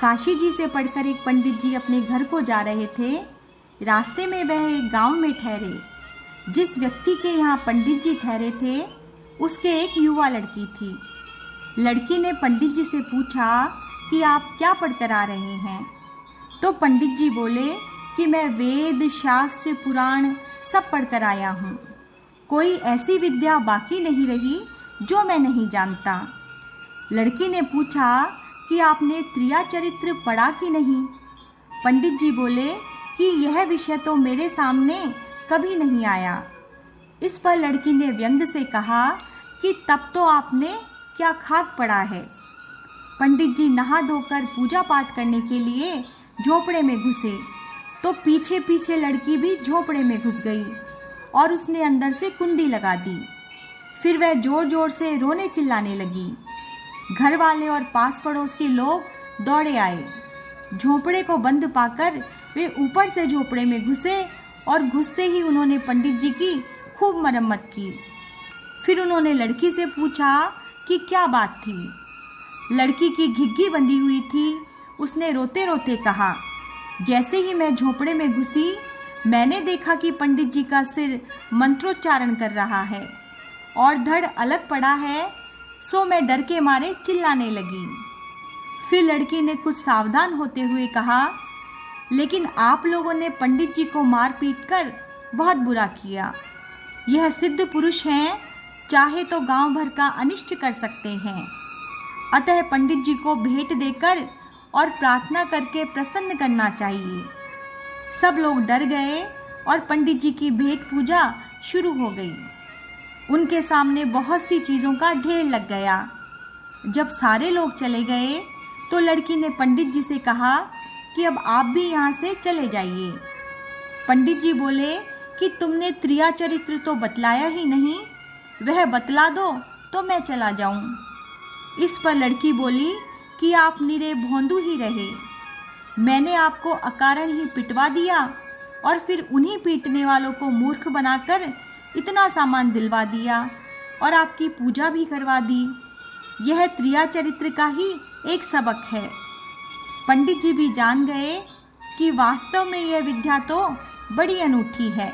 काशी जी से पढ़कर एक पंडित जी अपने घर को जा रहे थे। रास्ते में वह एक गांव में ठहरे। जिस व्यक्ति के यहाँ पंडित जी ठहरे थे उसके एक युवा लड़की थी। लड़की ने पंडित जी से पूछा कि आप क्या पढ़कर आ रहे हैं। तो पंडित जी बोले कि मैं वेद शास्त्र पुराण सब पढ़कर आया हूँ। कोई ऐसी विद्या बाकी नहीं रही जो मैं नहीं जानता। लड़की ने पूछा कि आपने त्रिया चरित्र पढ़ा कि नहीं। पंडित जी बोले कि यह विषय तो मेरे सामने कभी नहीं आया। इस पर लड़की ने व्यंग से कहा कि तब तो आपने क्या खाक पड़ा है। पंडित जी नहा धोकर पूजा पाठ करने के लिए झोपड़े में घुसे तो पीछे पीछे लड़की भी झोपड़े में घुस गई और उसने अंदर से कुंडी लगा दी। फिर वह जोर जोर से रोने चिल्लाने लगी। घर वाले और पास पड़ोस के लोग दौड़े आए। झोपड़े को बंद पाकर वे ऊपर से झोपड़े में घुसे और घुसते ही उन्होंने पंडित जी की खूब मरम्मत की। फिर उन्होंने लड़की से पूछा कि क्या बात थी। लड़की की घिघी बंधी हुई थी। उसने रोते रोते कहा, जैसे ही मैं झोपड़े में घुसी मैंने देखा कि पंडित जी का सिर मंत्रोच्चारण कर रहा है और धड़ अलग पड़ा है, सो मैं डर के मारे चिल्लाने लगी। फिर लड़की ने कुछ सावधान होते हुए कहा, लेकिन आप लोगों ने पंडित जी को मार पीट कर बहुत बुरा किया। यह सिद्ध पुरुष हैं, चाहे तो गांव भर का अनिष्ट कर सकते हैं। अतः पंडित जी को भेंट देकर और प्रार्थना करके प्रसन्न करना चाहिए। सब लोग डर गए और पंडित जी की भेंट पूजा शुरू हो गई। उनके सामने बहुत सी चीज़ों का ढेर लग गया। जब सारे लोग चले गए तो लड़की ने पंडित जी से कहा कि अब आप भी यहाँ से चले जाइए। पंडित जी बोले कि तुमने त्रिया चरित्र तो बतलाया ही नहीं, वह बतला दो तो मैं चला जाऊँ। इस पर लड़की बोली कि आप निरे भोंदू ही रहे। मैंने आपको अकारण ही पिटवा दिया और फिर उन्हीं पीटने वालों को मूर्ख बनाकर इतना सामान दिलवा दिया और आपकी पूजा भी करवा दी। यह त्रिया चरित्र का ही एक सबक है। पंडित जी भी जान गए कि वास्तव में यह विद्या तो बड़ी अनूठी है।